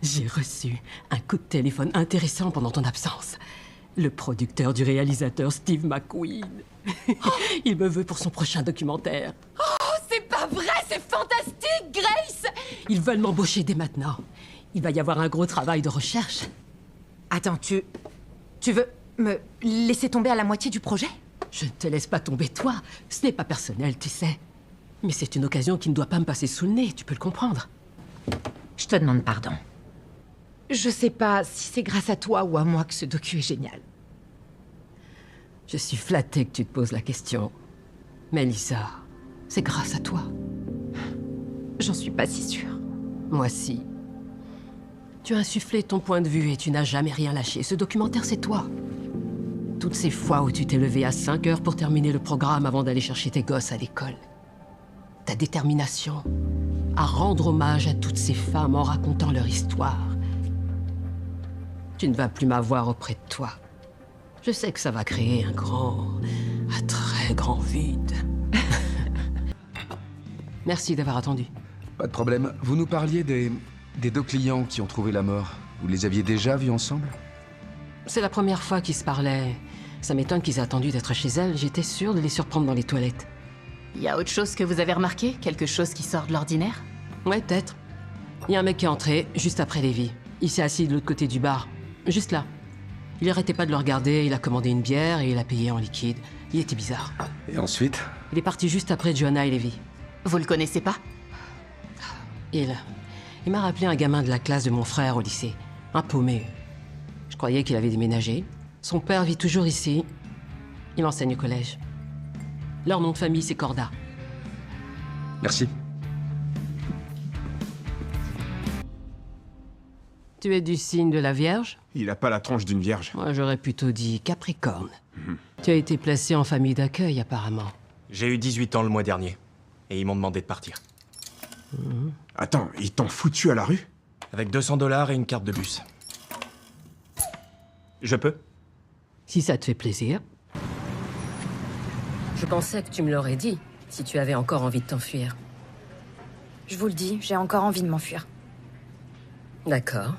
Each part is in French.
J'ai reçu un coup de téléphone intéressant pendant ton absence. Le producteur du réalisateur Steve McQueen. Il me veut pour son prochain documentaire. Oh, c'est pas vrai, c'est fantastique, Grace! Ils veulent m'embaucher dès maintenant. Il va y avoir un gros travail de recherche. Attends, tu veux me laisser tomber à la moitié du projet? Je ne te laisse pas tomber, toi. Ce n'est pas personnel, tu sais. Mais c'est une occasion qui ne doit pas me passer sous le nez, tu peux le comprendre. Je te demande pardon. Je sais pas si c'est grâce à toi ou à moi que ce docu est génial. Je suis flattée que tu te poses la question. Mais Lisa, c'est grâce à toi. J'en suis pas si sûre. Moi si. Tu as insufflé ton point de vue et tu n'as jamais rien lâché. Ce documentaire, c'est toi. Toutes ces fois où tu t'es levé à 5 heures pour terminer le programme avant d'aller chercher tes gosses à l'école. Ta détermination à rendre hommage à toutes ces femmes en racontant leur histoire. Tu ne vas plus m'avoir auprès de toi. Je sais que ça va créer un très grand vide. Merci d'avoir attendu. Pas de problème. Vous nous parliez des deux clients qui ont trouvé la mort. Vous les aviez déjà vus ensemble? C'est la première fois qu'ils se parlaient. Ça m'étonne qu'ils aient attendu d'être chez elle. J'étais sûre de les surprendre dans les toilettes. Il y a autre chose que vous avez remarqué? Quelque chose qui sort de l'ordinaire? Ouais, peut-être. Il y a un mec qui est entré juste après Lévi. Il s'est assis de l'autre côté du bar. Juste là. Il arrêtait pas de le regarder, il a commandé une bière et il a payé en liquide. Il était bizarre. Et ensuite? Il est parti juste après Joanna et Lévi. Vous le connaissez pas? Il m'a rappelé un gamin de la classe de mon frère au lycée. Un paumé. Je croyais qu'il avait déménagé. Son père vit toujours ici. Il enseigne au collège. Leur nom de famille, c'est Corda. Merci. Tu es du signe de la Vierge? Il a pas la tronche d'une vierge. Moi, j'aurais plutôt dit Capricorne. Tu as été placé en famille d'accueil, apparemment. J'ai eu 18 ans le mois dernier. Et ils m'ont demandé de partir. Attends, ils t'ont foutu à la rue? Avec $200 et une carte de bus. Je peux? Si ça te fait plaisir. Je pensais que tu me l'aurais dit, si tu avais encore envie de t'enfuir. Je vous le dis, j'ai encore envie de m'enfuir. D'accord.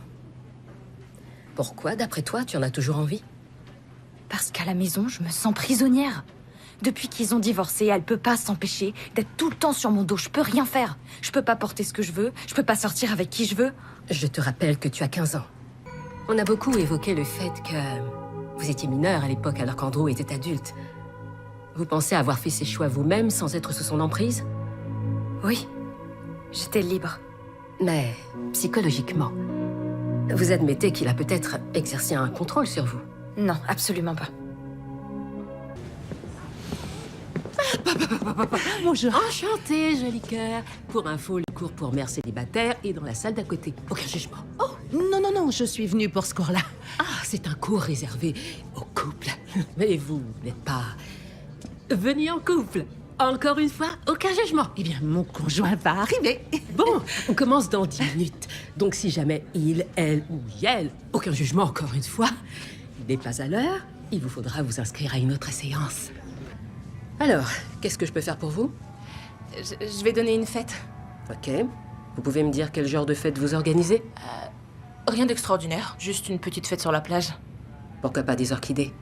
Pourquoi, d'après toi, tu en as toujours envie? Parce qu'à la maison, je me sens prisonnière. Depuis qu'ils ont divorcé, elle peut pas s'empêcher d'être tout le temps sur mon dos. Je peux rien faire. Je peux pas porter ce que je veux. Je peux pas sortir avec qui je veux. Je te rappelle que tu as 15 ans. On a beaucoup évoqué le fait que vous étiez mineur à l'époque alors qu'Andrew était adulte. Vous pensez avoir fait ses choix vous-même sans être sous son emprise? Oui, j'étais libre. Mais psychologiquement, vous admettez qu'il a peut-être exercé un contrôle sur vous? Non, absolument pas. Bonjour. Enchantée, joli cœur. Pour info, le cours pour mère célibataire est dans la salle d'à côté. Aucun jugement. Oh, non, je suis venue pour ce cours-là. Ah, c'est un cours réservé aux couples. Mais vous n'êtes pas venus en couple. Encore une fois, aucun jugement. Eh bien, mon conjoint va arriver. Bon, on commence dans 10 minutes. Donc si jamais il, elle ou elle, aucun jugement encore une fois, n'est pas à l'heure, il vous faudra vous inscrire à une autre séance. Alors, qu'est-ce que je peux faire pour vous? Je vais donner une fête. Ok. Vous pouvez me dire quel genre de fête vous organisez? Rien d'extraordinaire, juste une petite fête sur la plage. Pourquoi pas des orchidées?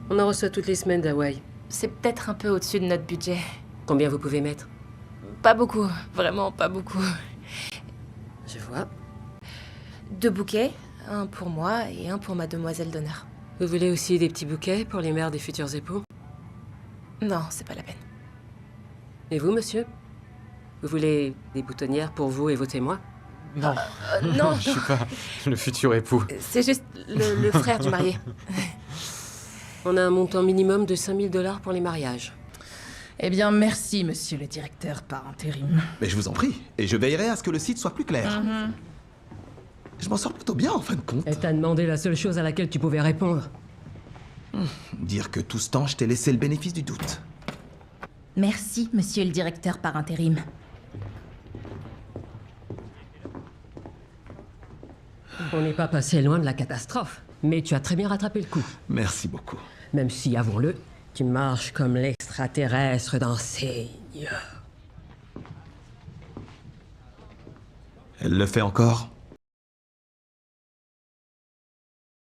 On en reçoit toutes les semaines d'Hawaï. C'est peut-être un peu au-dessus de notre budget. Combien vous pouvez mettre? Pas beaucoup, vraiment pas beaucoup. Je vois. 2 bouquets, un pour moi et un pour ma demoiselle d'honneur. Vous voulez aussi des petits bouquets pour les mères des futurs époux? Non, c'est pas la peine. Et vous, monsieur? Vous voulez des boutonnières pour vous et vos témoins? Non. Non, Je suis pas le futur époux. c'est juste le frère du marié. On a un montant minimum de $5000 pour les mariages. Eh bien, merci, monsieur le directeur par intérim. Mais je vous en prie, et je veillerai à ce que le site soit plus clair. Je m'en sors plutôt bien, en fin de compte. Elle t'a demandé la seule chose à laquelle tu pouvais répondre. Dire que tout ce temps, je t'ai laissé le bénéfice du doute. Merci, monsieur le directeur par intérim. On n'est pas passé loin de la catastrophe. Mais tu as très bien rattrapé le coup. Merci beaucoup. Même si, avouons-le, tu marches comme l'extraterrestre d'enseigne. Elle le fait encore?